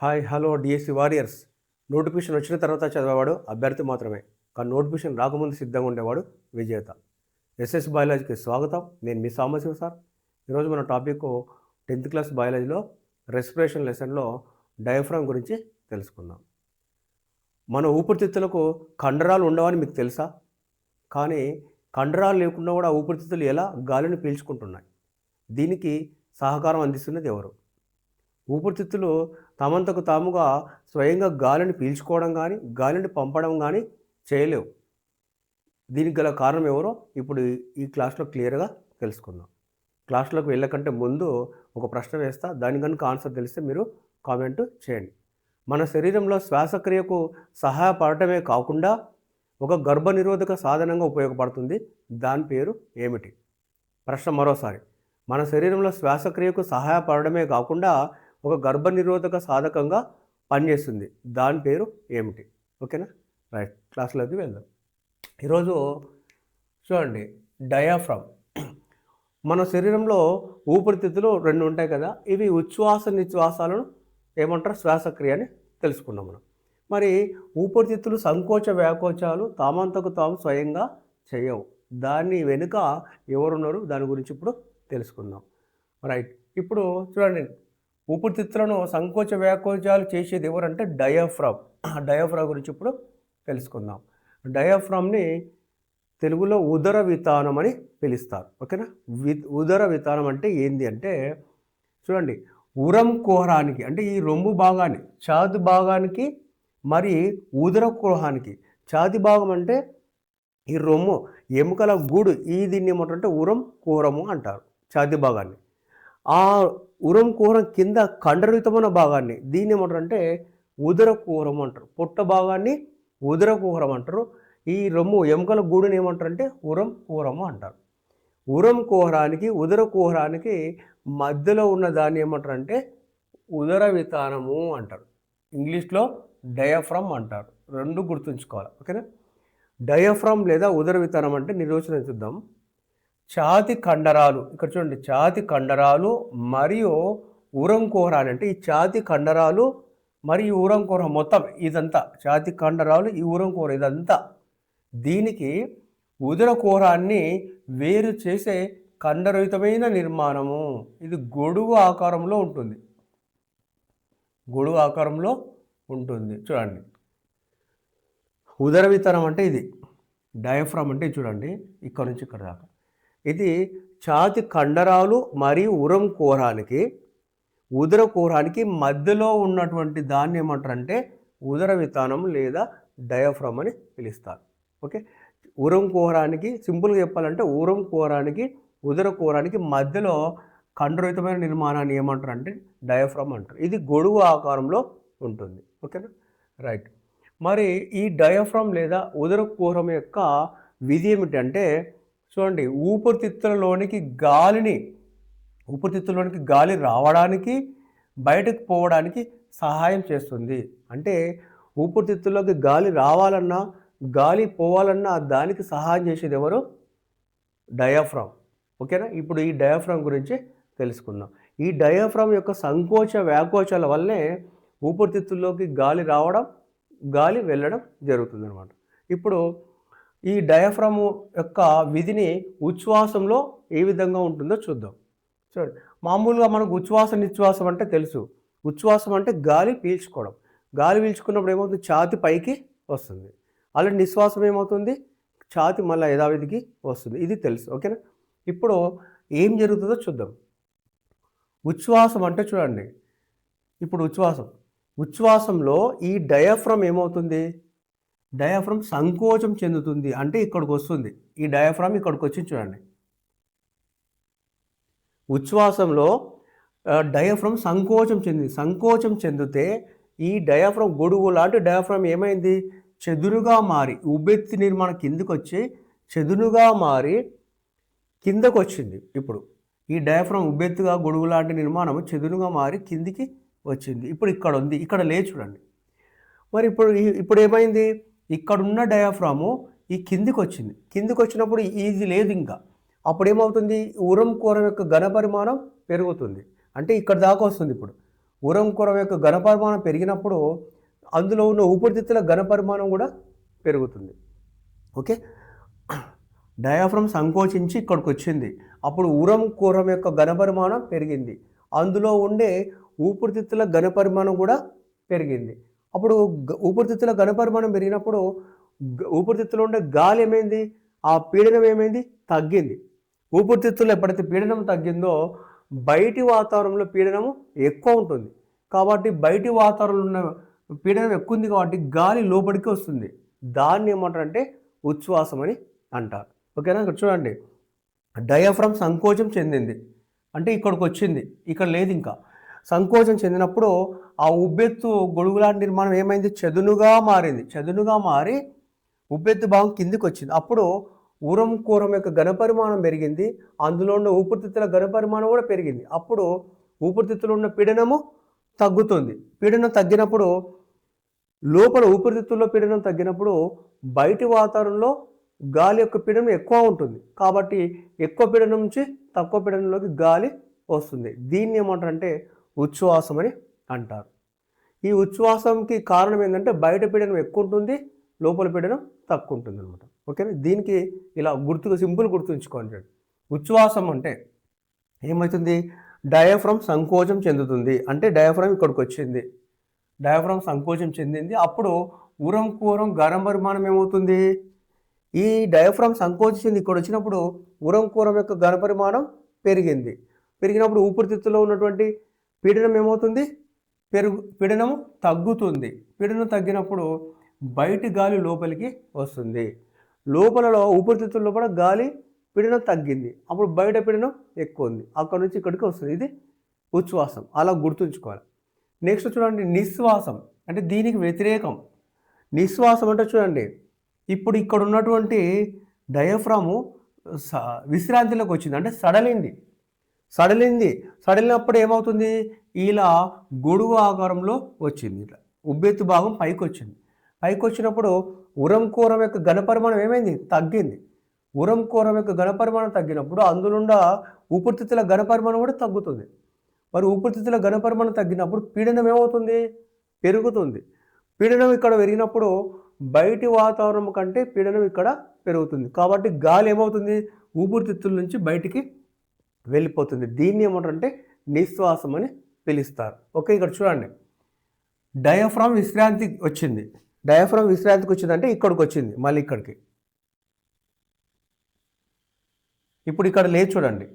Hi hello DSC warriors. Notification వచ్చిన తర్వాత చదివేవాడు అభ్యర్థి మాత్రమే, కానీ నోటిఫికేషన్ రాకముందు సిద్ధంగా ఉండేవాడు విజేత. ఎస్ఎస్ బయాలజీకి స్వాగతం. నేను మీ సాంబశివ సార్. ఈరోజు మన టాపిక్ 10th క్లాస్ బయాలజీలో రెస్పిరేషన్ లెసన్లో డయాఫ్రామ్ గురించి తెలుసుకుందాం. మన ఊపిరితిత్తులకు కండరాలు ఉండవని మీకు తెలుసా? కానీ కండరాలు లేకుండా కూడా ఊపిరితిత్తులు ఎలా గాలిని పీల్చుకుంటున్నాయి? దీనికి సహకారం అందిస్తున్నది ఎవరు? ఊపిరితిత్తులు తమంతకు తాముగా స్వయంగా గాలిని పీల్చుకోవడం కానీ గాలిని పంపడం కానీ చేయలేవు. దీనికి గల కారణం ఎవరో ఇప్పుడు ఈ క్లాస్లో క్లియర్గా తెలుసుకుందాం. క్లాస్లోకి వెళ్ళకంటే ముందు ఒక ప్రశ్న వేస్తా, దాని కనుక ఆన్సర్ తెలిస్తే మీరు కామెంట్ చేయండి. మన శరీరంలో శ్వాసక్రియకు సహాయపడటమే కాకుండా ఒక గర్భనిరోధక సాధనంగా ఉపయోగపడుతుంది. దాని పేరు ఏమిటి? ప్రశ్న మరోసారి. మన శరీరంలో శ్వాసక్రియకు సహాయపడమే కాకుండా ఒక గర్భనిరోధక సాధకంగా పనిచేస్తుంది. దాని పేరు ఏమిటి? ఓకేనా? రైట్, క్లాస్లోకి వెళ్దాం. ఈరోజు చూడండి, డయాఫ్రామ్. మన శరీరంలో ఊపిరితిత్తులు రెండు ఉంటాయి కదా, ఇవి ఉచ్ఛ్వాస నిశ్వాసాలను ఏమంటారు? శ్వాసక్రియ అని తెలుసుకున్నాం మనం. మరి ఊపిరితిత్తులు సంకోచ వ్యాకోచాలు తామంతకు తాము స్వయంగా చేయవు. దాని వెనుక ఎవరున్నారు? దాని గురించి ఇప్పుడు తెలుసుకుందాం. రైట్, ఇప్పుడు చూడండి, ఊపిరితిత్తులను సంకోచ వ్యాకోచాలు చేసేది ఎవరంటే డయాఫ్రామ్. డయాఫ్రామ్ గురించి ఇప్పుడు తెలుసుకుందాం. డయాఫ్రామ్ని తెలుగులో ఉదర వితానం అని పిలుస్తారు. ఓకేనా? ఉదర వితానం అంటే ఏంది అంటే, చూడండి, ఉరం కుహరానికి అంటే ఈ రొమ్ము భాగాన్ని, ఛాతి భాగానికి, మరి ఉదర కుహరానికి. ఛాతి భాగం అంటే ఈ రొమ్ము, ఎముకల గూడు, ఈ దీన్ని ఏమంటారంటే ఉరం కుహరము అంటారు ఛాతి భాగాన్ని. ఆ ఉరం కుహరం కింద కండరయుతమైన భాగాన్ని దీన్ని ఏమంటారంటే ఉదర కుహరం అంటారు. పొట్ట భాగాన్ని ఉదర కుహరం అంటారు. ఈ రొమ్ము ఎముకల గూడుని ఏమంటారంటే ఉరం కుహరము అంటారు. ఉరం కుహరానికి ఉదర కుహరానికి మధ్యలో ఉన్న దాన్ని ఏమంటారంటే ఉదర వితానము అంటారు. ఇంగ్లీష్లో డయాఫ్రామ్ అంటారు. రెండు గుర్తుంచుకోవాలి. ఓకేనా? డయాఫ్రామ్ లేదా ఉదర వితానం అంటే నిర్వచనం చూద్దాం. ఛాతి కండరాలు, ఇక్కడ చూడండి, ఛాతి కండరాలు మరియు ఉరం కుహరాలు అంటే ఈ ఛాతి కండరాలు మరియు ఉరం కుహరం మొత్తం ఇదంతా, ఛాతి కండరాలు, ఈ ఉరం కుహరం ఇదంతా, దీనికి ఉదర కుహరాన్ని వేరు చేసే కండరయుతమైన నిర్మాణము. ఇది గొడుగు ఆకారంలో ఉంటుంది. గొడుగు ఆకారంలో ఉంటుంది. చూడండి, ఉదర వితానం అంటే ఇది. డయాఫ్రామ్ అంటే చూడండి, ఇక్కడ నుంచి ఇక్కడ దాకా. ఇది ఛాతి కండరాలు మరియు ఉరం కుహరానికి, ఉదర కుహరానికి మధ్యలో ఉన్నటువంటి దాన్ని ఏమంటారంటే ఉదర వితానం లేదా డయాఫ్రామ్ అని పిలుస్తారు. ఓకే, ఉరం కుహరానికి సింపుల్గా చెప్పాలంటే ఉరం కుహరానికి ఉదర కుహరానికి మధ్యలో కండరయుతమైన నిర్మాణాన్ని ఏమంటారంటే డయాఫ్రామ్ అంటారు. ఇది గొడుగు ఆకారంలో ఉంటుంది. ఓకేనా? రైట్. మరి ఈ డయాఫ్రామ్ లేదా ఉదర కుహరం యొక్క విధి ఏమిటంటే, చూడండి, ఊపిరితిత్తులలోనికి గాలి రావడానికి బయటకు పోవడానికి సహాయం చేస్తుంది. అంటే ఊపిరితిత్తుల్లోకి గాలి రావాలన్నా గాలి పోవాలన్నా దానికి సహాయం చేసేది ఎవరు? డయాఫ్రామ్. ఓకేనా? ఇప్పుడు ఈ డయాఫ్రామ్ గురించి తెలుసుకుందాం. ఈ డయాఫ్రామ్ యొక్క సంకోచ వ్యాకోచాల వల్లే ఊపిరితిత్తుల్లోకి గాలి రావడం, గాలి వెళ్ళడం జరుగుతుంది అనమాట. ఇప్పుడు ఈ డయాఫ్రామ్ యొక్క విధిని ఉచ్ఛ్వాసంలో ఏ విధంగా ఉంటుందో చూద్దాం. చూడండి, మామూలుగా మనకు ఉచ్ఛ్వాస నిశ్వాసం అంటే తెలుసు. ఉచ్ఛ్వాసం అంటే గాలి పీల్చుకోవడం. గాలి పీల్చుకున్నప్పుడు ఏమవుతుంది? ఛాతి పైకి వస్తుంది. అలా నిశ్వాసం ఏమవుతుంది? ఛాతి మళ్ళీ యథావిధికి వస్తుంది. ఇది తెలుసు. ఓకేనా? ఇప్పుడు ఏం జరుగుతుందో చూద్దాం. ఉచ్ఛ్వాసం అంటే చూడండి, ఇప్పుడు ఉచ్ఛ్వాసంలో ఈ డయాఫ్రామ్ ఏమవుతుంది? డయాఫ్రామ్ సంకోచం చెందుతుంది. అంటే ఇక్కడికి వస్తుంది. ఈ డయాఫ్రామ్ ఇక్కడికి వచ్చి చూడండి, ఉచ్ఛ్వాసంలో డయాఫ్రామ్ సంకోచం చెందితే ఈ డయాఫ్రామ్ గొడుగు లాంటి డయాఫ్రామ్ ఏమైంది? చెదురుగా మారి, ఉబ్బెత్తి నిర్మాణం కిందకు వచ్చి చెదురుగా మారి కిందకు వచ్చింది. ఇప్పుడు ఈ డయాఫ్రామ్ ఉబ్బెత్తుగా గొడుగు లాంటి నిర్మాణం చెదురుగా మారి కిందికి వచ్చింది. ఇప్పుడు ఇక్కడ ఉంది, ఇక్కడ లేదు చూడండి. మరి ఇప్పుడు ఏమైంది? ఇక్కడున్న డయాఫ్రాము ఈ కిందికి వచ్చింది. కిందికి వచ్చినప్పుడు ఇది లేదు ఇంకా. అప్పుడు ఏమవుతుంది? ఉరం కుహరం యొక్క ఘన పరిమాణం పెరుగుతుంది. అంటే ఇక్కడ దాకా వస్తుంది. ఇప్పుడు ఉరంకురం యొక్క ఘనపరిమాణం పెరిగినప్పుడు అందులో ఉన్న ఊపిరితిత్తుల ఘనపరిమాణం కూడా పెరుగుతుంది. ఓకే, డయాఫ్రమ్ సంకోచించి ఇక్కడికి వచ్చింది, అప్పుడు ఉరంకురం యొక్క ఘనపరిమాణం పెరిగింది, అందులో ఉండే ఊపిరితిత్తుల ఘనపరిమాణం కూడా పెరిగింది. అప్పుడు ఊపిరితిత్తుల ఘనపరిమాణం పెరిగినప్పుడు ఊపిరితిత్తులో ఉండే గాలి ఏమైంది, ఆ పీడనం ఏమైంది, తగ్గింది. ఊపిరితిత్తుల్లో ఎప్పుడైతే పీడనం తగ్గిందో బయటి వాతావరణంలో పీడనము ఎక్కువ ఉంటుంది, కాబట్టి బయటి వాతావరణంలో ఉన్న పీడనం ఎక్కువ ఉంది కాబట్టి గాలి లోపలికి వస్తుంది. దాన్ని ఏమంటారంటే ఉచ్ఛ్వాసం అని అంటారు. ఓకేనా, ఇక్కడ చూడండి, డయాఫ్రమ్ సంకోచం చెందింది అంటే ఇక్కడికి వచ్చింది, ఇక్కడ లేదు ఇంకా. సంకోచం చెందినప్పుడు ఆ ఉబ్బెత్తు గొడుగులాంటి నిర్మాణం ఏమైంది, చదునుగా మారింది. చదునుగా మారి ఉబ్బెత్తు భాగం కిందికి వచ్చింది. అప్పుడు ఉరంకురం యొక్క ఘనపరిమాణం పెరిగింది, అందులో ఉన్న ఊపిరితిత్తుల ఘనపరిమాణం కూడా పెరిగింది. అప్పుడు ఊపిరితిత్తులో ఉన్న పీడనము తగ్గుతుంది. పీడనం తగ్గినప్పుడు లోపల ఊపిరితిత్తుల్లో పీడనం తగ్గినప్పుడు బయటి వాతావరణంలో గాలి యొక్క పీడనం ఎక్కువ ఉంటుంది, కాబట్టి ఎక్కువ పీడనం నుంచి తక్కువ పీడనంలోకి గాలి వస్తుంది. దీన్ని ఏమంటారంటే ఉచ్ఛ్వాసం అని అంటారు. ఈ ఉచ్ఛ్వాసంకి కారణం ఏంటంటే బయట పీడనం ఎక్కువ ఉంటుంది, లోపల పీడనం తక్కువ ఉంటుంది అనమాట. ఓకేనా, దీనికి ఇలా సింపుల్ గుర్తుంచుకోండి. ఉచ్ఛ్వాసం అంటే ఏమవుతుంది, డయాఫ్రమ్ సంకోచం చెందుతుంది అంటే డయాఫ్రమ్ ఇక్కడికి వచ్చింది, డయాఫ్రమ్ సంకోచం చెందింది, అప్పుడు ఉరంకురం ఘనపరిమాణం ఏమవుతుంది, ఈ డయాఫ్రమ్ సంకోచించింది ఇక్కడ వచ్చినప్పుడు ఉరంకురం యొక్క ఘనపరిమాణం పెరిగింది. పెరిగినప్పుడు ఊపిరితిత్తులో ఉన్నటువంటి పీడనం ఏమవుతుంది, పీడనము తగ్గుతుంది. పీడనం తగ్గినప్పుడు బయటి గాలి లోపలికి వస్తుంది. లోపలలో ఊపిరితిత్తుల లోపల గాలి పీడనం తగ్గింది, అప్పుడు బయట పీడనం ఎక్కువ ఉంది, అక్కడ నుంచి ఇక్కడికి వస్తుంది. ఇది ఉచ్ఛ్వాసం, అలా గుర్తుంచుకోవాలి. నెక్స్ట్ చూడండి, నిశ్వాసం అంటే దీనికి వ్యతిరేకం. నిశ్వాసం అంటే చూడండి, ఇప్పుడు ఇక్కడ ఉన్నటువంటి డయాఫ్రాము విశ్రాంతిలోకి వచ్చింది అంటే సడలినప్పుడు ఏమవుతుంది, ఇలా గొడుగు ఆకారంలో వచ్చింది, ఇట్లా ఉబ్బెత్తు భాగం పైకి వచ్చింది. పైకి వచ్చినప్పుడు ఉరంకురం యొక్క ఘనపరిమాణం ఏమైంది, తగ్గింది. ఉరంకురం యొక్క ఘనపరిమాణం తగ్గినప్పుడు అందులో ఊపిరితిత్తుల ఘనపరిమాణం కూడా తగ్గుతుంది. మరి ఊపిరితిత్తుల ఘనపరిమాణం తగ్గినప్పుడు పీడనం ఏమవుతుంది, పెరుగుతుంది. పీడనం ఇక్కడ పెరిగినప్పుడు బయటి వాతావరణం కంటే పీడనం ఇక్కడ పెరుగుతుంది, కాబట్టి గాలి ఏమవుతుంది, ఊపిరితిత్తుల నుంచి బయటికి వెళ్ళిపోతుంది. దీన్ని ఏమంటారంటే నిశ్వాసం అని పిలుస్తారు. ఓకే, ఇక్కడ చూడండి, డయాఫ్రామ్ విశ్రాంతికి వచ్చింది. డయాఫ్రామ్ విశ్రాంతికి వచ్చిందంటే ఇక్కడికి వచ్చింది, మళ్ళీ ఇక్కడికి. ఇప్పుడు ఇక్కడ లేదు చూడండి,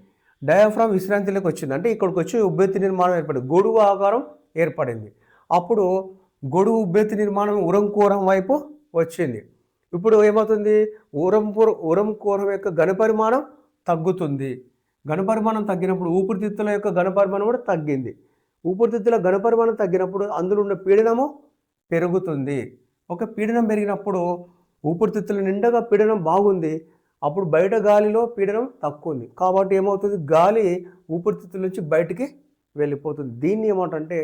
డయాఫ్రామ్ విశ్రాంతిలోకి వచ్చింది అంటే ఇక్కడికి వచ్చి ఉబ్బెత్తి నిర్మాణం ఏర్పడింది, గొడుగు ఆకారం ఏర్పడింది. అప్పుడు గొడుగు ఉబ్బెత్తి నిర్మాణం ఉరంకురం వైపు వచ్చింది. ఇప్పుడు ఏమవుతుంది, ఉరంకురం యొక్క ఘనపరిమాణం తగ్గుతుంది. ఘనపరిమాణం తగ్గినప్పుడు ఊపిరితిత్తుల యొక్క ఘనపరిమాణం కూడా తగ్గింది. ఊపిరితిత్తుల ఘనపరిమాణం తగ్గినప్పుడు అందులో ఉన్న పీడనము పెరుగుతుంది. ఒక పీడనం పెరిగినప్పుడు ఊపిరితిత్తుల నిండగా పీడనం బాగుంది, అప్పుడు బయట గాలిలో పీడనం తక్కువ ఉంది, కాబట్టి ఏమవుతుంది, గాలి ఊపిరితిత్తుల నుంచి బయటికి వెళ్ళిపోతుంది. దీన్ని ఏమంటారంటే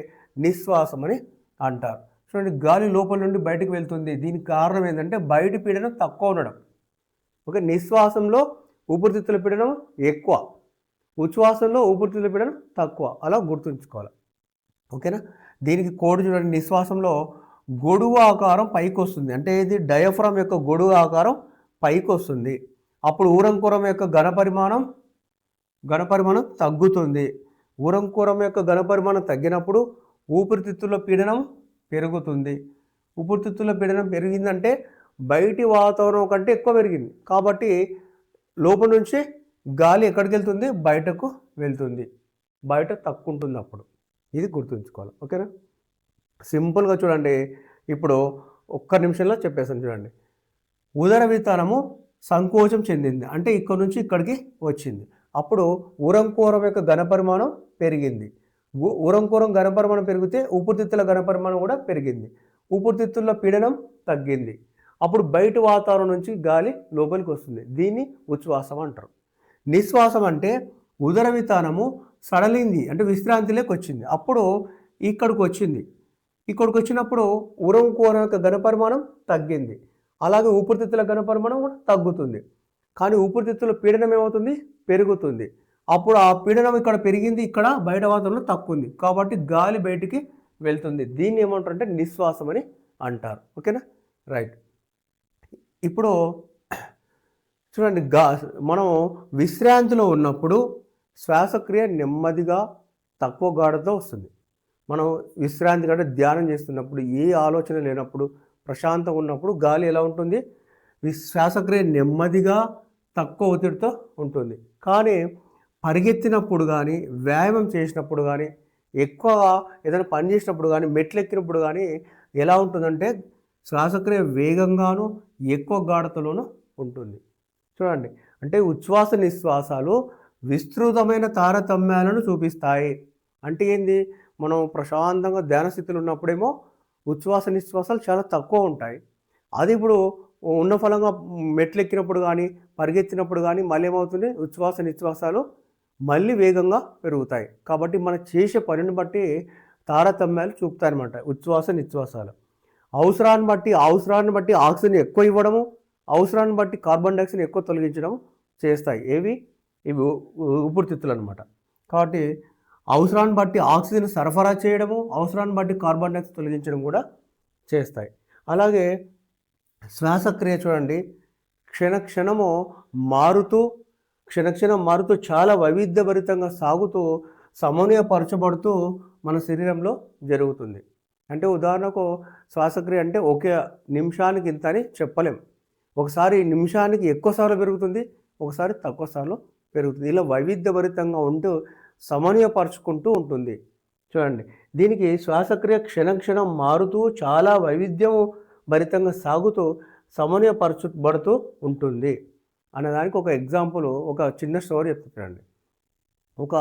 నిశ్వాసం అని అంటారు. చూడండి, గాలి లోపల నుండి బయటకు వెళ్తుంది, దీనికి కారణం ఏంటంటే బయట పీడనం తక్కువ ఉండడం. ఓకే, నిశ్వాసంలో ఊపిరితిత్తుల పీడనం ఎక్కువ, ఉచ్ఛ్వాసంలో ఊపిరితిత్తుల పీడనం తక్కువ, అలా గుర్తుంచుకోవాలి. ఓకేనా, దీనికి కోడ్ చూడండి, నిశ్వాసంలో గొడుగు ఆకారం పైకి వస్తుంది అంటే ఇది డయాఫ్రామ్ యొక్క గొడుగు ఆకారం పైకి వస్తుంది, అప్పుడు ఉరంకురం యొక్క ఘనపరిమాణం తగ్గుతుంది. ఉరంకురం యొక్క ఘనపరిమాణం తగ్గినప్పుడు ఊపిరితిత్తుల పీడనం పెరుగుతుంది. ఊపిరితిత్తుల పీడనం పెరిగిందంటే బయటి వాతావరణం కంటే ఎక్కువ పెరిగింది, కాబట్టి లోపల నుంచి గాలి ఎక్కడికి వెళ్తుంది, బయటకు వెళ్తుంది, బయట తక్కువ ఉంటుంది అప్పుడు. ఇది గుర్తుంచుకోవాలి. ఓకేనా, సింపుల్గా చూడండి, ఇప్పుడు ఒక్క నిమిషంలో చెప్పేసాను చూడండి. ఉదర వితానము సంకోచం చెందింది అంటే ఇక్కడ నుంచి ఇక్కడికి వచ్చింది, అప్పుడు ఉరంకురం యొక్క ఘనపరిమాణం పెరిగింది. ఉరంకురం ఘనపరిమాణం పెరిగితే ఊపిరితిత్తుల ఘనపరిమాణం కూడా పెరిగింది, ఊపిరితిత్తుల్లో పీడనం తగ్గింది, అప్పుడు బయట వాతావరణం నుంచి గాలి లోపలికి వస్తుంది. దీన్ని ఉచ్ఛ్వాసం అంటారు. నిశ్వాసం అంటే ఉదర వితానము సడలింది అంటే విశ్రాంతిలోకి వచ్చింది, అప్పుడు ఇక్కడికి వచ్చినప్పుడు ఉరంకురం యొక్క ఘనపరిమాణం తగ్గింది, అలాగే ఊపిరితిత్తుల ఘనపరిమాణం కూడా తగ్గుతుంది, కానీ ఊపిరితిత్తుల పీడనం ఏమవుతుంది, పెరుగుతుంది, అప్పుడు ఆ పీడనం ఇక్కడ పెరిగింది, ఇక్కడ బయట వాతావరణంలో తక్కువ ఉంది, కాబట్టి గాలి బయటికి వెళ్తుంది. దీన్ని ఏమంటారంటే నిశ్వాసం అని అంటారు. ఓకేనా, రైట్. ఇప్పుడు చూడండి, మనం విశ్రాంతిలో ఉన్నప్పుడు శ్వాసక్రియ నెమ్మదిగా తక్కువ గాఢతతో వస్తుంది. మనం విశ్రాంతి కంటే ధ్యానం చేస్తున్నప్పుడు, ఏ ఆలోచన లేనప్పుడు, ప్రశాంతంగా ఉన్నప్పుడు గాలి ఎలా ఉంటుంది? శ్వాసక్రియ నెమ్మదిగా తక్కువ ఒత్తిడితో ఉంటుంది. కానీ పరిగెత్తినప్పుడు కానీ, వ్యాయామం చేసినప్పుడు కానీ, ఎక్కువ ఏదైనా పని చేసినప్పుడు కానీ, మెట్లు ఎక్కినప్పుడు కానీ ఎలా ఉంటుందంటే శ్వాసక్రియ వేగంగాను ఎక్కువ గాఢతలోనూ ఉంటుంది. చూడండి, అంటే ఉచ్ఛ్వాస నిశ్వాసాలు విస్తృతమైన తారతమ్యాలను చూపిస్తాయి. అంటే ఏంది? మనం ప్రశాంతంగా ధ్యాన స్థితిలో ఉన్నప్పుడేమో ఉచ్ఛ్వాస నిశ్వాసాలు చాలా తక్కువ ఉంటాయి. అది ఇప్పుడు ఉన్న ఫలంగా మెట్లు ఎక్కినప్పుడు కానీ, పరిగెత్తినప్పుడు కానీ మళ్ళీ ఏమవుతుంది? ఉచ్ఛ్వాస నిశ్వాసాలు మళ్ళీ వేగంగా పెరుగుతాయి. కాబట్టి మనం చేసే పనిని బట్టి తారతమ్యాలు చూపుతాయన్నమాట ఉచ్ఛ్వాస నిశ్వాసాలు. అవసరాన్ని బట్టి ఆక్సిజన్ ఎక్కువ ఇవ్వడము, అవసరాన్ని బట్టి కార్బన్ డైఆక్సైడ్ ఎక్కువ తొలగించడం చేస్తాయి. ఇవి ఊపిరితిత్తులు అనమాట. కాబట్టి అవసరాన్ని బట్టి ఆక్సిజన్ సరఫరా చేయడము, అవసరాన్ని బట్టి కార్బన్ డైఆక్సైడ్ తొలగించడం కూడా చేస్తాయి. అలాగే శ్వాసక్రియ చూడండి, క్షణక్షణం మారుతూ చాలా వైవిధ్యభరితంగా సాగుతూ సమన్వయపరచబడుతూ మన శరీరంలో జరుగుతుంది. అంటే ఉదాహరణకు శ్వాసక్రియ అంటే ఒకే నిమిషానికి ఇంత అని చెప్పలేం. ఒకసారి నిమిషానికి ఎక్కువ సార్లు పెరుగుతుంది, ఒకసారి తక్కువ సార్లు పెరుగుతుంది. ఇలా వైవిధ్యభరితంగా ఉంటూ సమన్వయపరుచుకుంటూ ఉంటుంది. చూడండి, దీనికి శ్వాసక్రియ క్షణక్షణం మారుతూ చాలా వైవిధ్యం భరితంగా సాగుతూ సమన్వయపరచబడుతూ ఉంటుంది అన్నదానికి ఒక ఎగ్జాంపుల్, ఒక చిన్న స్టోరీ చెప్తున్నాండి. ఒక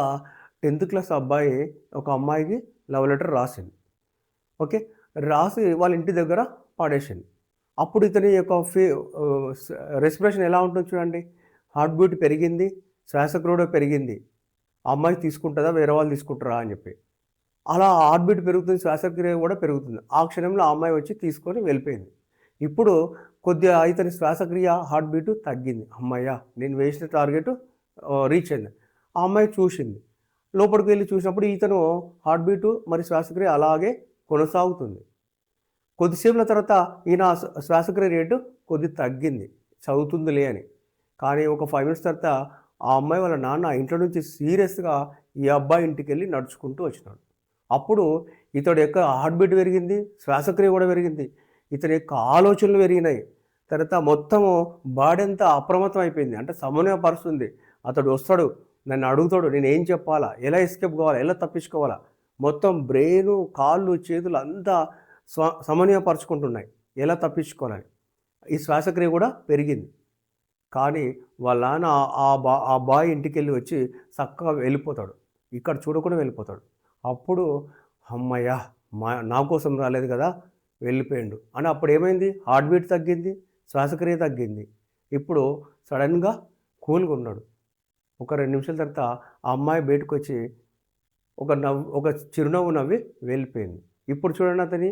10th క్లాస్ అబ్బాయి ఒక అమ్మాయికి లవ్ లెటర్ రాసింది. ఓకే, రాసి వాళ్ళ ఇంటి దగ్గర పడేసింది. అప్పుడు ఇతని యొక్క రెస్పిరేషన్ ఎలా ఉంటుంది చూడండి. హార్ట్ బీట్ పెరిగింది, శ్వాసక్రియ పెరిగింది. ఆ అమ్మాయి తీసుకుంటుందా, వేరే వాళ్ళు తీసుకుంటారా అని చెప్పి అలా హార్ట్ బీట్ పెరుగుతుంది, శ్వాసక్రియ కూడా పెరుగుతుంది. ఆ క్షణంలో ఆ అమ్మాయి వచ్చి తీసుకొని వెళ్ళిపోయింది. ఇప్పుడు కొద్దిగా ఇతని శ్వాసక్రియ హార్ట్ బీటు తగ్గింది. అమ్మాయ్య, నేను వేసిన టార్గెట్ రీచ్ అయింది. ఆ అమ్మాయి చూసింది, లోపలికి వెళ్ళి చూసినప్పుడు ఇతను హార్ట్ బీటు మరి శ్వాసక్రియ అలాగే కొనసాగుతుంది. కొద్దిసేపుల తర్వాత ఈయన శ్వాసక్రియ రేటు కొద్ది తగ్గింది, చదువుతుందిలే అని. కానీ ఒక 5 minutes తర్వాత ఆ అమ్మాయి వాళ్ళ నాన్న ఇంట్లో నుంచి సీరియస్గా ఈ అబ్బాయి ఇంటికి వెళ్ళి నడుచుకుంటూ వచ్చినాడు. అప్పుడు ఇతడి యొక్క హార్ట్ బీట్ పెరిగింది, శ్వాసక్రియ కూడా పెరిగింది, ఇతని యొక్క ఆలోచనలు పెరిగినాయి. తర్వాత మొత్తము బాడీ అంతా అప్రమత్తం అయిపోయింది. అంటే సమన్వయపరుస్తుంది. అతడు వస్తాడు, నన్ను అడుగుతాడు, నేను ఏం చెప్పాలా, ఎలా ఎస్కేప్ కావాలా, ఎలా తప్పించుకోవాలా, మొత్తం బ్రెయిను, కాళ్ళు, చేతులు అంతా సమన్వయపరుచుకుంటున్నాయి ఎలా తప్పించుకోవాలని. ఈ శ్వాసక్రియ కూడా పెరిగింది. కానీ వాళ్ళ నాన్న ఆ బాయ్ ఇంటికి వెళ్ళి వచ్చి చక్కగా వెళ్ళిపోతాడు, ఇక్కడ చూడకుండా వెళ్ళిపోతాడు. అప్పుడు అమ్మయ్య, నా కోసం రాలేదు కదా, వెళ్ళిపోయాడు అని. అప్పుడు ఏమైంది? హార్ట్ బీట్ తగ్గింది, శ్వాసక్రియ తగ్గింది. ఇప్పుడు సడన్గా కూల్గా ఉన్నాడు. ఒక 2 నిమిషాల తర్వాత ఆ అమ్మాయి బయటకు వచ్చి ఒక చిరునవ్వు నవ్వి వెళ్ళిపోయింది. ఇప్పుడు చూడండి, అతని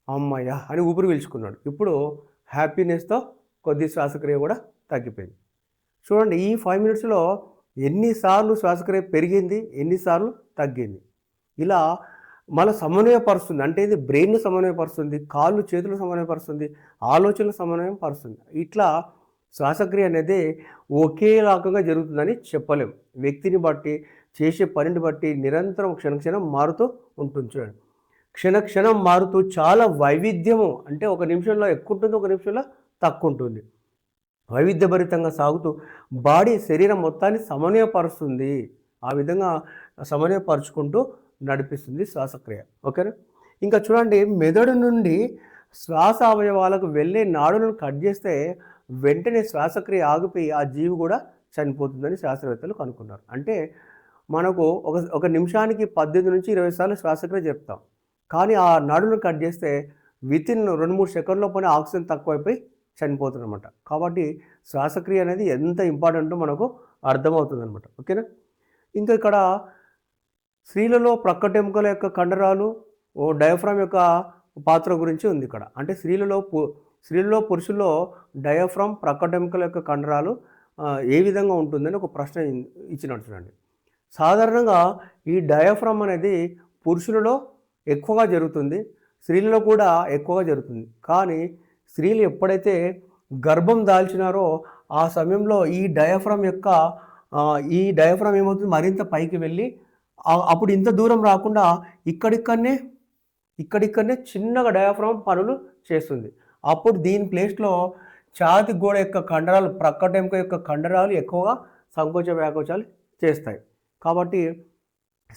అమ్మయ్య అని ఊపిరి పీల్చుకున్నాడు. ఇప్పుడు హ్యాపీనెస్తో కొద్ది శ్వాసక్రియ కూడా తగ్గిపోయింది. చూడండి, ఈ 5 minutesలో ఎన్నిసార్లు శ్వాసక్రియ పెరిగింది, ఎన్నిసార్లు తగ్గింది. ఇలా మన సమన్వయపరుస్తుంది. అంటే ఇది బ్రెయిన్ సమన్వయపరుస్తుంది, కాళ్ళు చేతులు సమన్వయపరుస్తుంది, ఆలోచనలు సమన్వయం పరుస్తుంది. ఇట్లా శ్వాసక్రియ అనేది ఒకే రకంగా జరుగుతుందని చెప్పలేం. వ్యక్తిని బట్టి, చేసే పనిని బట్టి నిరంతరం క్షణక్షణం మారుతూ ఉంటుంది. చూడండి, క్షణక్షణం మారుతూ చాలా వైవిధ్యము, అంటే ఒక నిమిషంలో ఎక్కువ ఉంటుంది, ఒక నిమిషంలో తక్కువ ఉంటుంది. వైవిధ్యభరితంగా సాగుతూ బాడీ శరీరం మొత్తాన్ని సమన్వయపరుస్తుంది. ఆ విధంగా సమన్వయపరుచుకుంటూ నడిపిస్తుంది శ్వాసక్రియ. ఓకేనా. ఇంకా చూడండి, మెదడు నుండి శ్వాస అవయవాలకు వెళ్ళే నాడులను కట్ చేస్తే వెంటనే శ్వాసక్రియ ఆగిపోయి ఆ జీవి కూడా చనిపోతుందని శాస్త్రవేత్తలు కనుక్కున్నారు. అంటే మనకు ఒక నిమిషానికి 18 నుంచి 20 సార్లు శ్వాసక్రియ చెప్తాం. కానీ ఆ నాడులను కట్ చేస్తే వితిన్ 2-3 సెకండ్లోపనే ఆక్సిజన్ తక్కువైపోయి చనిపోతుంది అనమాట. కాబట్టి శ్వాసక్రియ అనేది ఎంత ఇంపార్టెంటో మనకు అర్థమవుతుంది అనమాట. ఓకేనా. ఇంకా ఇక్కడ స్త్రీలలో ప్రక్కటెముకల యొక్క కండరాలు, డయాఫ్రామ్ యొక్క పాత్ర గురించి ఉంది ఇక్కడ. అంటే స్త్రీలలో పురుషుల్లో డయాఫ్రామ్, ప్రక్కటెముకల యొక్క కండరాలు ఏ విధంగా ఉంటుందని ఒక ప్రశ్న ఇచ్చినట్టు చూడండి. సాధారణంగా ఈ డయాఫ్రమ్ అనేది పురుషులలో ఎక్కువగా జరుగుతుంది, స్త్రీలలో కూడా ఎక్కువగా జరుగుతుంది. కానీ స్త్రీలు ఎప్పుడైతే గర్భం దాల్చినారో ఆ సమయంలో ఈ డయాఫ్రమ్ ఏమవుతుంది, మరింత పైకి వెళ్ళి అప్పుడు ఇంత దూరం రాకుండా ఇక్కడిక్కడనే చిన్నగా డయాఫ్రమ్ పనులు చేస్తుంది. అప్పుడు దీని ప్లేస్లో ఛాతీ గోడ యొక్క కండరాలు, ప్రక్కటెంక యొక్క కండరాలు ఎక్కువగా సంకోచ వ్యాకోచాలు చేస్తాయి. కాబట్టి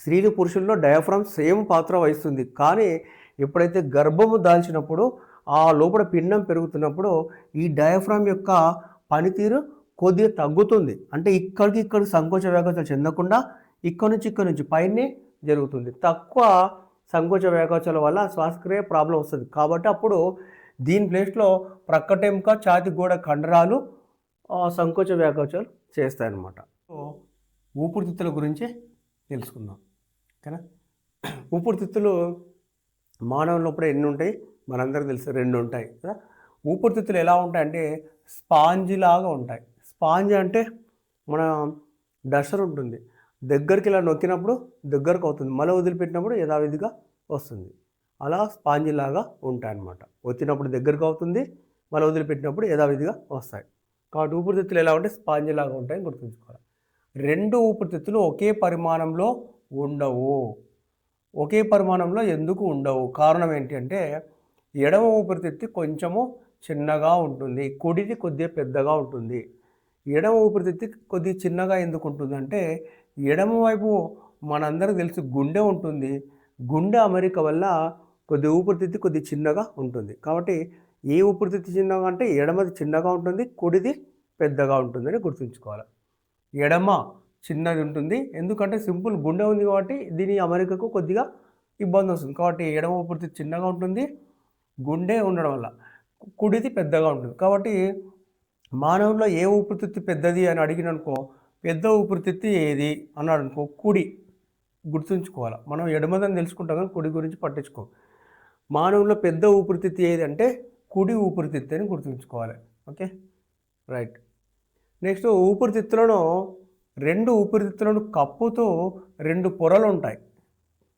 స్త్రీలు పురుషుల్లో డయాఫ్రమ్ సేమ్ పాత్ర వహిస్తుంది. కానీ ఎప్పుడైతే గర్భము దాల్చినప్పుడు ఆ లోపల పిండం పెరుగుతున్నప్పుడు ఈ డయాఫ్రమ్ యొక్క పనితీరు కొద్దిగా తగ్గుతుంది. అంటే ఇక్కడ సంకోచ వ్యాకోచాలు చెందకుండా ఇక్కడ నుంచి పైనే జరుగుతుంది. తక్కువ సంకోచ వ్యాకోచాల వల్ల శ్వాసక్రియ ప్రాబ్లం వస్తుంది. కాబట్టి అప్పుడు దీని ప్లేస్లో ప్రక్కటెంక ఛాతీ గోడ కండరాలు సంకోచ వ్యాకోచాలు చేస్తాయన్నమాట. ఊపిరితిత్తుల గురించి తెలుసుకుందాం. ఓకేనా. ఊపిరితిత్తులు మానవ లోపల ఎన్ని ఉంటాయి మనందరికీ తెలుసు, 2 ఉంటాయి కదా. ఊపిరితిత్తులు ఎలా ఉంటాయంటే స్పాంజ్ లాగా ఉంటాయి. స్పాంజ్ అంటే మన డస్టర్ ఉంటుంది, దగ్గరికి ఇలా నొక్కినప్పుడు దగ్గరకు అవుతుంది, మళ్ళీ వదిలిపెట్టినప్పుడు యథావిధిగా వస్తుంది. అలా స్పాంజ్ లాగా ఉంటాయి అన్నమాట. వచ్చినప్పుడు దగ్గరకు అవుతుంది, మళ్ళీ వదిలిపెట్టినప్పుడు యథావిధిగా వస్తాయి. కాబట్టి ఊపిరితిత్తులు ఎలా ఉంటే స్పాంజ్ లాగా ఉంటాయని గుర్తుంచుకోవాలి. 2 ఊపిరితిత్తులు ఒకే పరిమాణంలో ఉండవు. ఒకే పరిమాణంలో ఎందుకు ఉండవు? కారణం ఏంటి అంటే ఎడమ ఊపిరితిత్తు కొంచెము చిన్నగా ఉంటుంది, కుడిది కొద్దిగా పెద్దగా ఉంటుంది. ఎడమ ఊపిరితిత్తు కొద్దిగా చిన్నగా ఎందుకు ఉంటుందంటే ఎడమ వైపు మనందరికీ తెలుసు గుండె ఉంటుంది. గుండె అమరిక వల్ల కొద్ది ఊపిరితిత్తు కొద్ది చిన్నగా ఉంటుంది. కాబట్టి ఏ ఊపిరితిత్తు చిన్నగా అంటే ఎడమది చిన్నగా ఉంటుంది, కుడిది పెద్దగా ఉంటుందని గుర్తుంచుకోవాలి. ఎడమ చిన్నది ఉంటుంది ఎందుకంటే సింపుల్ గుండె ఉంది కాబట్టి దీని అమరికకు కొద్దిగా ఇబ్బంది వస్తుంది. కాబట్టి ఎడమ ఊపిరితిత్తు చిన్నగా ఉంటుంది గుండె ఉండడం వల్ల, కుడిది పెద్దగా ఉంటుంది. కాబట్టి మానవుల్లో ఏ ఊపిరితిత్తు పెద్దది అని అడిగిననుకో, పెద్ద ఊపిరితిత్తు ఏది అన్నాడు అనుకో, కుడి. గుర్తుంచుకోవాలి. మనం ఎడమదని తెలుసుకుంటాం కానీ కుడి గురించి పట్టించుకో. మానవుల్లో పెద్ద ఊపిరితిత్తు ఏది అంటే కుడి ఊపిరితిత్తు అని గుర్తుంచుకోవాలి. Okay, right. నెక్స్ట్ ఊపిరితిత్తులను 2 ఊపిరితిత్తులను కప్పుతూ 2 పొరలు ఉంటాయి.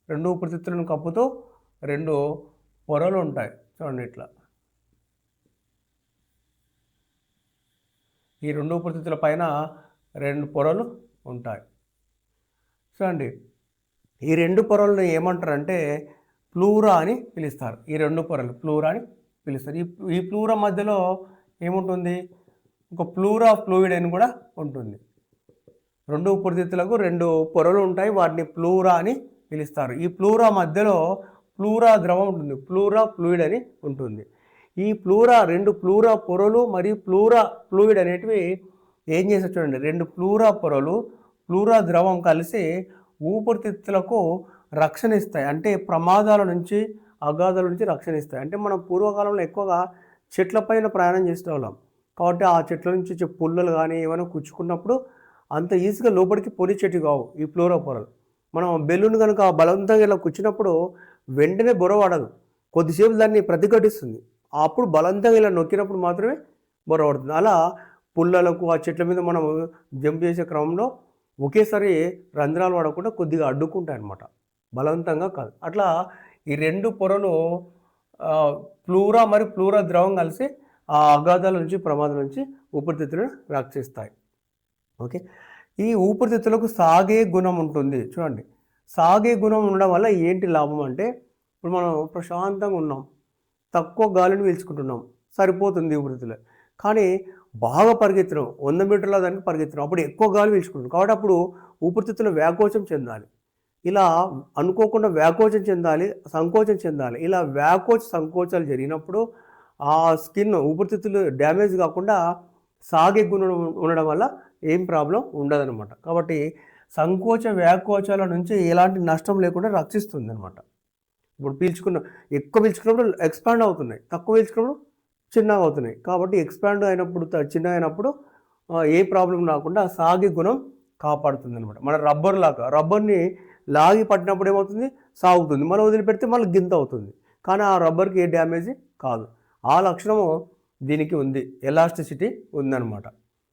2 ఊపిరితిత్తులను కప్పుతూ 2 పొరలు ఉంటాయి. చూడండి ఇట్లా. ఈ 2 ఊపిరితిత్తుల పైన 2 పొరలు ఉంటాయి. చూడండి, ఈ 2 పొరలను ఏమంటారంటే ప్లూరా అని పిలుస్తారు. ఈ 2 పొరలు ప్లూరా అని పిలుస్తారు. ఈ ప్లూరా మధ్యలో ఏముంటుంది, ఒక ప్లూరా ఫ్లూయిడ్ అని కూడా ఉంటుంది. 2 ఊపిరితిత్తులకు 2 పొరలు ఉంటాయి, వాటిని ప్లూరా అని పిలుస్తారు. ఈ ప్లూరా మధ్యలో ప్లూరా ద్రవం ఉంటుంది, ప్లూరా ఫ్లూయిడ్ అని ఉంటుంది. ఈ 2 ప్లూరా పొరలు మరియు ప్లూరా ఫ్లూయిడ్ అనేటివి ఏం చేస్తారు చూడండి, 2 ప్లూరా పొరలు ప్లూరా ద్రవం కలిసి ఊపిరితిత్తులకు రక్షణ ఇస్తాయి. అంటే ప్రమాదాల నుంచి, అగాధాల నుంచి రక్షణ ఇస్తాయి. అంటే మనం పూర్వకాలంలో ఎక్కువగా చెట్లపైన ప్రయాణం చేసే వాళ్ళం కాబట్టి ఆ చెట్ల నుంచి పుల్లలు కానీ ఏమైనా కుచ్చుకున్నప్పుడు అంత ఈజీగా లోపలికి పొనిచెట్టు కావు ఈ ప్లూరా పొరలు. మనం బెలూన్ కనుక బలవంతంగా ఇలా కూర్చున్నప్పుడు వెంటనే బొరవడదు, కొద్దిసేపు దాన్ని ప్రతిఘటిస్తుంది. అప్పుడు బలవంతంగా ఇలా నొక్కినప్పుడు మాత్రమే బొరవడుతుంది. అలా పుల్లలకు ఆ చెట్ల మీద మనం జంప్ చేసే క్రమంలో ఒకేసారి రంధ్రాలు పడకుండా కొద్దిగా అడ్డుకుంటాయి అన్నమాట, బలవంతంగా కాదు. అట్లా ఈ 2 పొరలు ప్లూరా మరియు ప్లూరా ద్రవం కలిసి ఆ అగాధాల నుంచి, ప్రమాదం నుంచి ఊపిరితిత్తులను రక్షిస్తాయి. ఓకే, ఈ ఊపిరితిత్తులకు సాగే గుణం ఉంటుంది. చూడండి, సాగే గుణం ఉండడం వల్ల ఏంటి లాభం అంటే, ఇప్పుడు మనం ప్రశాంతంగా ఉన్నాం, తక్కువ గాలిని పీల్చుకుంటున్నాం, సరిపోతుంది ఊపిరితిత్తులు. కానీ బాగా పరిగెత్తున్నాం, 100 మీటర్ల దానికి పరిగెత్తున్నాం, అప్పుడు ఎక్కువ గాలి పీల్చుకుంటున్నాం. కాబట్టి అప్పుడు ఊపిరితిత్తులు వ్యాకోచం చెందాలి. ఇలా అనుకోకుండా వ్యాకోచం చెందాలి, సంకోచం చెందాలి. ఇలా సంకోచాలు జరిగినప్పుడు ఆ స్కిన్ ఊపిరితిత్తులు డ్యామేజ్ కాకుండా సాగే గుణం ఉండడం వల్ల ఏం ప్రాబ్లం ఉండదన్నమాట. కాబట్టి సంకోచ వ్యాకోచాల నుంచి ఎలాంటి నష్టం లేకుండా రక్షిస్తుంది అనమాట. ఇప్పుడు ఎక్కువ పీల్చుకున్నప్పుడు ఎక్స్పాండ్ అవుతున్నాయి, తక్కువ పీల్చుకున్నప్పుడు చిన్నగా అవుతున్నాయి. కాబట్టి ఎక్స్పాండ్ అయినప్పుడు, చిన్నగా అయినప్పుడు ఏ ప్రాబ్లం రాకుండా సాగే గుణం కాపాడుతుంది అనమాట. మన రబ్బర్ని లాగి పట్టినప్పుడు ఏమవుతుంది, సాగుతుంది, మళ్ళీ వదిలిపెడితే మళ్ళీ గింత అవుతుంది. కానీ ఆ రబ్బర్కి ఏ డ్యామేజ్ కాదు. ఆ లక్షణము దీనికి ఉంది, ఎలాస్టిసిటీ ఉందన్నమాట.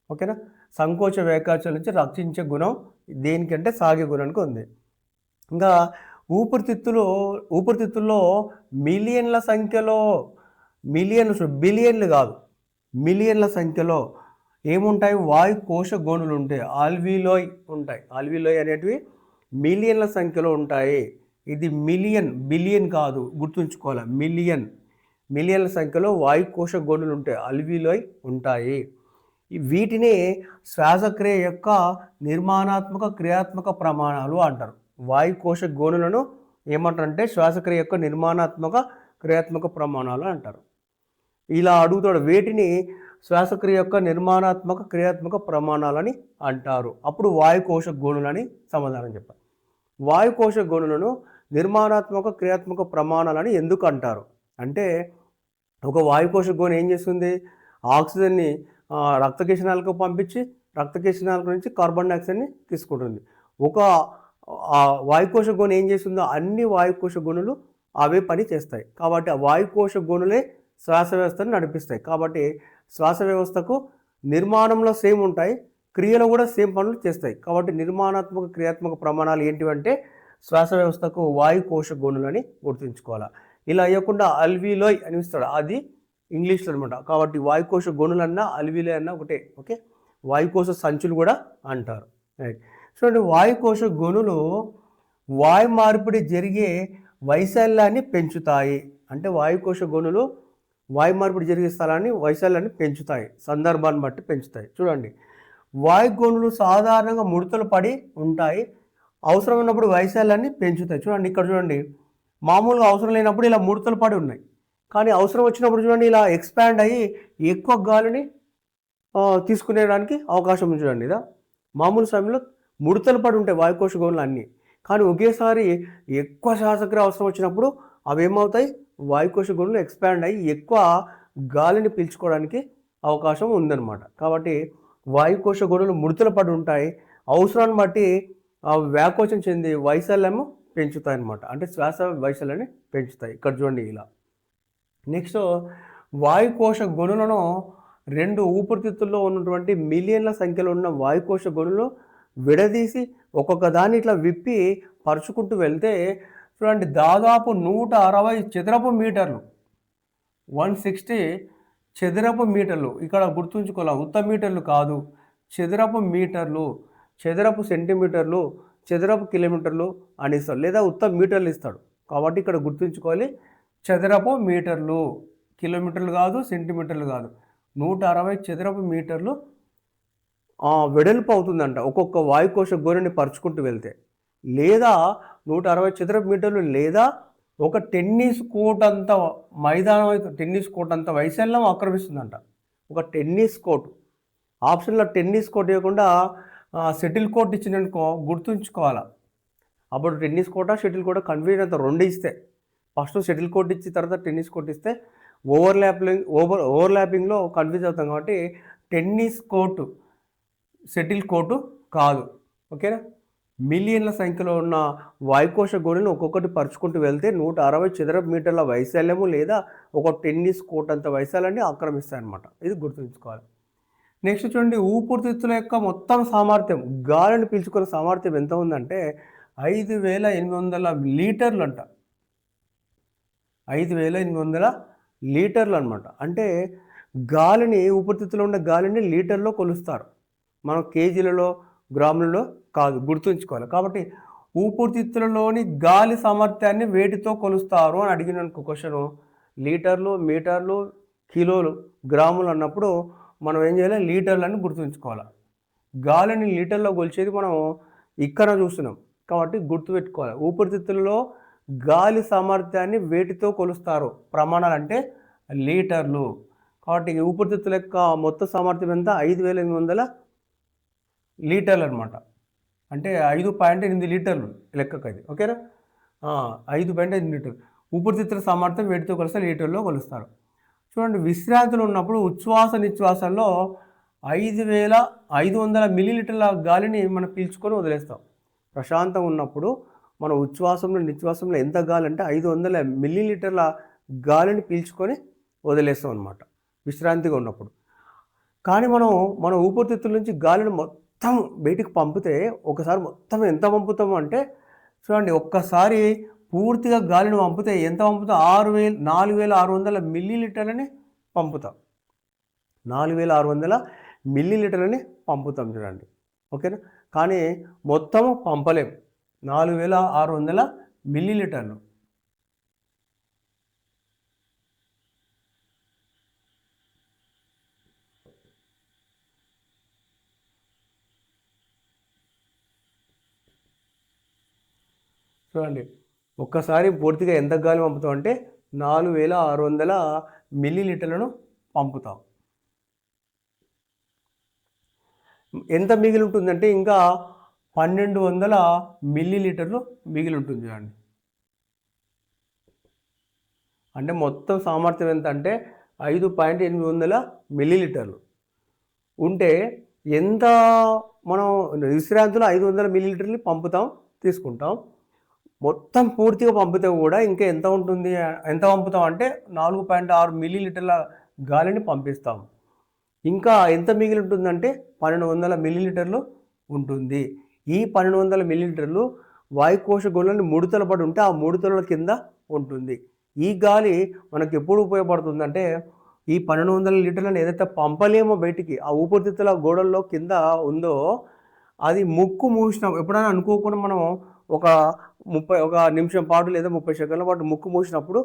ఓకేనా. సంకోచ వ్యాకోచాల నుంచి రక్షించే గుణం దేనికంటే సాగే గుణానికి ఉంది. ఇంకా ఊపిరితిత్తుల్లో మిలియన్ల సంఖ్యలో, బిలియన్లు కాదు, మిలియన్ల సంఖ్యలో ఏముంటాయి, వాయుకోశ గోనులు ఉంటాయి, ఆల్విలోయ్ ఉంటాయి. ఆల్విలోయ్ అనేటివి మిలియన్ల సంఖ్యలో ఉంటాయి. ఇది బిలియన్ కాదు, గుర్తుంచుకోవాలి. మిలియన్ల సంఖ్యలో వాయుకోశ గోనులు ఉంటాయి, ఆల్విలోయ్ ఉంటాయి. వీటిని శ్వాసక్రియ యొక్క నిర్మాణాత్మక క్రియాత్మక ప్రమాణాలు అంటారు. వాయుకోశ గోనులను ఏమంటారంటే శ్వాసక్రియ యొక్క నిర్మాణాత్మక క్రియాత్మక ప్రమాణాలు అంటారు. ఇలా అడుగుతాడు, వేటిని శ్వాసక్రియ యొక్క నిర్మాణాత్మక క్రియాత్మక ప్రమాణాలని అంటారు. అప్పుడు వాయుకోశ గోనులని సమాధానం చెప్పాలి. వాయుకోశ గోనులను నిర్మాణాత్మక క్రియాత్మక ప్రమాణాలని ఎందుకు అంటారు అంటే, ఒక వాయుకోశ గోను ఏం చేస్తుంది, ఆక్సిజన్ని రక్తకేశనాలకు పంపించి రక్తకేశనాల నుంచి కార్బన్ డైఆక్సైడ్ని తీసుకుంటుంది. ఒక వాయుకోశ గోను ఏం చేస్తుందో అన్ని వాయుకోశ గోనులు అవే పని చేస్తాయి. కాబట్టి ఆ వాయుకోశ గోనులే శ్వాస వ్యవస్థను నడిపిస్తాయి. కాబట్టి శ్వాస వ్యవస్థకు నిర్మాణంలో సేమ్ ఉంటాయి, క్రియలు కూడా సేమ్ పనులు చేస్తాయి. కాబట్టి నిర్మాణాత్మక క్రియాత్మక ప్రమాణాలు ఏంటివంటే శ్వాస వ్యవస్థకు వాయుకోశ గోనులని గుర్తుంచుకోవాలి. ఇలా అయ్యకుండా అల్విలోయ్ అని ఇస్తాడు, అది ఇంగ్లీష్లో అనమాట. కాబట్టి వాయుకోశ గోనులన్నా అల్విలోయ్ అన్నా ఒకటే. ఓకే, వాయుకోశ సంచులు కూడా అంటారు. రైట్. చూడండి, వాయుకోశ గోనులు వాయు మార్పిడి జరిగే వైశాల్యాన్ని పెంచుతాయి. అంటే వాయుకోశ గోనులు వాయు మార్పిడి జరిగే స్థలాన్ని వైశాల్యాన్ని పెంచుతాయి, సందర్భాన్ని బట్టి పెంచుతాయి. చూడండి, వాయు గోనులు సాధారణంగా ముడతలు పడి ఉంటాయి, అవసరం ఉన్నప్పుడు వైశాల్యాన్ని పెంచుతాయి. చూడండి, ఇక్కడ చూడండి, మామూలుగా అవసరం లేనప్పుడు ఇలా ముడతలు పడి ఉన్నాయి, కానీ అవసరం వచ్చినప్పుడు చూడండి ఇలా ఎక్స్పాండ్ అయ్యి ఎక్కువ గాలిని తీసుకునేడానికి అవకాశం ఉంది. చూడండి, ఇదా మామూలు సమయంలో ముడతలు పడి ఉంటాయి వాయుకోశ గోనులు అన్నీ, కానీ ఒకేసారి ఎక్కువ శ్వాసక్రియ అవసరం వచ్చినప్పుడు అవి ఏమవుతాయి, వాయుకోశ గోనులు ఎక్స్పాండ్ అయ్యి ఎక్కువ గాలిని పీల్చుకోవడానికి అవకాశం ఉందన్నమాట. కాబట్టి వాయుకోశ గోనులు ముడతలు పడి ఉంటాయి, అవసరాన్ని బట్టి వ్యాకోచం చెంది వైశాల్యము పెంచుతాయి అన్నమాట. అంటే శ్వాస వైశాల్యాన్ని పెంచుతాయి. ఇక్కడ చూడండి ఇలా. నెక్స్ట్, వాయుకోశ గోనులను రెండు ఊపిరితిత్తుల్లో ఉన్నటువంటి మిలియన్ల సంఖ్యలో ఉన్న వాయుకోశ గోనులు విడదీసి ఒక్కొక్క దాన్ని ఇట్లా విప్పి పరుచుకుంటూ వెళ్తే చూడండి, దాదాపు 160 చదరపు మీటర్లు, 160 చదరపు మీటర్లు. ఇక్కడ గుర్తుంచుకోవాలి, ఉత్త మీటర్లు కాదు, చదరపు మీటర్లు, చదరపు సెంటీమీటర్లు, చదరపు కిలోమీటర్లు అని ఇస్తాడు, లేదా ఉత్త మీటర్లు ఇస్తాడు. కాబట్టి ఇక్కడ గుర్తుంచుకోవాలి, చదరపు మీటర్లు, కిలోమీటర్లు కాదు, సెంటీమీటర్లు కాదు. 160 చదరపు మీటర్లు వెడల్పు అవుతుందంట ఒక్కొక్క వాయుకోశ గోనుని పరుచుకుంటూ వెళ్తే, లేదా 160 చదరపు మీటర్లు, లేదా ఒక టెన్నిస్ కోర్ట్ అంత మైదానం, టెన్నిస్ కోర్ట్ అంత వైశాల్యం ఆక్రమిస్తుందంట. ఒక టెన్నిస్ కోర్టు, ఆప్షన్లో టెన్నిస్ కోర్ట్ ఇవ్వకుండా షటిల్ కోర్ట్ ఇచ్చిననుకో గుర్తుంచుకోవాలా. అప్పుడు టెన్నిస్ కోర్టా షటిల్ కోర్టా కన్వీనియంట్ అంత రెండు ఇస్తే, ఫస్ట్ షటిల్ కోర్ట్ ఇచ్చిన తర్వాత టెన్నిస్ కోర్ట్ ఇస్తే ఓవర్లాపింగ్లో కన్ఫ్యూజ్ అవుతాం. కాబట్టి టెన్నిస్ కోర్టు షటిల్ కోర్టు కాదు. ఓకేనా, మిలియన్ల సంఖ్యలో ఉన్న వాయుకోశ గోనులను ఒక్కొక్కటి పరుచుకుంటూ వెళ్తే 160 చదరపు మీటర్ల వైశాల్యము లేదా ఒక టెన్నిస్ కోర్ట్ అంత వైశాల్యాన్ని ఆక్రమిస్తాయి అన్నమాట. ఇది గుర్తుంచుకోవాలి. నెక్స్ట్ చూడండి, ఊపిరితిత్తుల యొక్క మొత్తం సామర్థ్యం, గాలిని పీల్చుకునే సామర్థ్యం ఎంత ఉందంటే 5800 లీటర్లు అంట. 5800 లీటర్లు అనమాట. అంటే గాలిని, ఊపిరితిత్తులో ఉన్న గాలిని లీటర్లో కొలుస్తారు, మనం కేజీలలో గ్రాములలో కాదు, గుర్తుంచుకోవాలి. కాబట్టి ఊపిరితిత్తులలోని గాలి సామర్థ్యాన్ని వేటితో కొలుస్తారు అని అడిగిన క్వశ్చను, లీటర్లు, మీటర్లు, కిలోలు, గ్రాములు అన్నప్పుడు మనం ఏం చేయాలి, లీటర్లని గుర్తుంచుకోవాలి. గాలిని లీటర్లో కొలిచేది మనం ఇక్కడ చూస్తున్నాం, కాబట్టి గుర్తుపెట్టుకోవాలి. ఊపిరితిత్తులలో గాలి సామర్థ్యాన్ని వేటితో కొలుస్తారు, ప్రమాణాలు అంటే లీటర్లు. కాబట్టి ఊపిరితిత్తుల యొక్క మొత్తం సామర్థ్యం ఎంత, 5800 లీటర్లు అనమాట. అంటే 5.8 లీటర్లు లెక్కకు అది. ఓకేనా, 5.8 లీటర్లు ఊపిరితిత్తుల సామర్థ్యం వేటితో కొలిస్తే లీటర్లో కొలుస్తారు. చూడండి, విశ్రాంతిలో ఉన్నప్పుడు ఉచ్ఛ్వాస నిశ్వాసంలో 5500 మిల్లీలీటర్ల గాలిని మనం పీల్చుకొని వదిలేస్తాం. ప్రశాంతంగా ఉన్నప్పుడు మన ఉచ్ఛ్వాసంలో నిశ్వాసంలో ఎంత గాలి అంటే 500 మిల్లీలీటర్ల గాలిని పీల్చుకొని వదిలేస్తాం అనమాట విశ్రాంతిగా ఉన్నప్పుడు. కానీ మన ఊపిరితిత్తుల నుంచి గాలిని మొత్తం బయటికి పంపితే ఒకసారి మొత్తం ఎంత పంపుతాము అంటే చూడండి, ఒక్కసారి పూర్తిగా గాలిని పంపితే ఎంత పంపుతాం? 4600 మిల్లీలీటర్లని పంపుతాం. 4600 మిల్లీలీటర్లని పంపుతాం చూడండి. ఓకేనా? కానీ మొత్తము పంపలేం. 4600 మిల్లీలీటర్లు. చూడండి, ఒక్కసారి పూర్తిగా ఎంత గాలి పంపుతాం అంటే 4600 మిల్లీలీటర్లను పంపుతాం. ఎంత మిగిలి ఉంటుందంటే ఇంకా 1200 మిల్లీలీటర్లు మిగిలి ఉంటుంది చూడండి. అంటే మొత్తం సామర్థ్యం ఎంత అంటే 5.800 మిల్లీలీటర్లు ఉంటే ఎంత మనం విశ్రాంతిలో 500 మిల్లీలీటర్లు తీసుకుంటాం. మొత్తం పూర్తిగా పంపితే కూడా ఇంకా ఎంత ఉంటుంది? ఎంత పంపుతాం అంటే 4.6 మిల్లీలీటర్ల గాలిని పంపిస్తాం. ఇంకా ఎంత మిగిలి ఉంటుందంటే 1200 మిల్లీలీటర్లు ఉంటుంది. ఈ 1200 మిల్లీలీటర్లు వాయుకోశ గోళాన్ని ముడతలు పడి ఉంటే ఆ ముడతల కింద ఉంటుంది. ఈ గాలి మనకు ఎప్పుడు ఉపయోగపడుతుందంటే ఈ 1200 లీటర్లను ఏదైతే పంపలేమో బయటికి, ఆ ఊపిరితిత్తుల గోడల్లో కింద ఉందో అది ముక్కు మూసినప్పుడు ఎప్పుడైనా అనుకోకుండా మనం ఒక నిమిషం పాటు లేదా 30 సెకండ్ల పాటు ముక్కు మూసినప్పుడు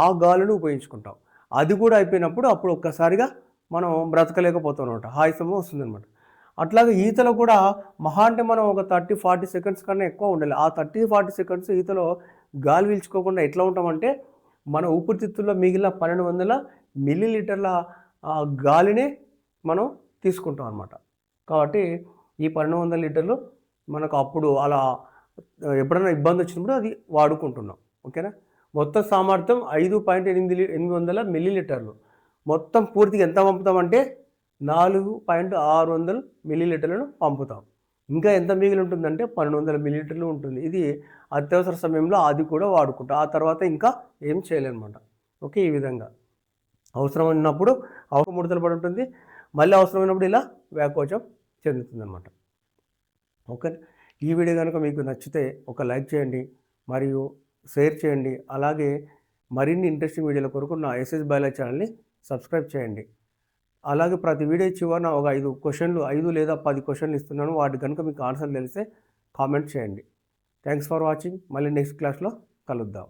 ఆ గాలిని ఉపయోగించుకుంటాం. అది కూడా అయిపోయినప్పుడు అప్పుడు ఒక్కసారిగా మనం బ్రతకలేకపోతాం అనమాట, ఆయాసము వస్తుందన్నమాట. అట్లాగే ఈతలో కూడా మహా అంటే మనం ఒక 30-40 సెకండ్స్ కన్నా ఎక్కువ ఉండాలి. ఆ 30-40 సెకండ్స్ ఈతలో గాలి పీల్చుకోకుండా ఎట్లా ఉంటామంటే మన ఊపిరితిత్తుల్లో మిగిలిన 1200 మిల్లీలీటర్ల గాలినే మనం తీసుకుంటాం అనమాట. కాబట్టి ఈ 1200 లీటర్లు మనకు అప్పుడు అలా ఎప్పుడైనా ఇబ్బంది వచ్చినప్పుడు అది వాడుకుంటున్నాం. ఓకేనా? మొత్తం సామర్థ్యం 5.800 మిల్లీలీటర్లు. మొత్తం పూర్తిగా ఎంత పంపుతామంటే 4.600 మిల్లీలీటర్లను పంపుతాం. ఇంకా ఎంత మిగిలి ఉంటుందంటే 1200 మిల్లీలీటర్లు ఉంటుంది. ఇది అత్యవసర సమయంలో అది కూడా వాడుకుంటాం. ఆ తర్వాత ఇంకా ఏం చేయలేమన్నమాట. ఓకే, ఈ విధంగా అవసరం ఉన్నప్పుడు ముడతలు పడి ఉంటుంది, మళ్ళీ అవసరమైనప్పుడు ఇలా వ్యాకోచం చెందుతుందన్నమాట. ఓకే, ఈ వీడియో కనుక మీకు నచ్చితే ఒక లైక్ చేయండి మరియు షేర్ చేయండి. అలాగే మరిన్ని ఇంట్రెస్టింగ్ వీడియోల కొరకు నా ఎస్ఎస్ బయాలజీ ఛానల్ని సబ్స్క్రైబ్ చేయండి. అలాగే ప్రతి వీడియో చివరన ఒక 5 లేదా 10 క్వశ్చన్లు ఇస్తున్నాను. వాటి కనుక మీకు ఆన్సర్ తెలిస్తే కామెంట్ చేయండి. Thanks for watching. మళ్ళీ నెక్స్ట్ క్లాస్లో కలుద్దాం.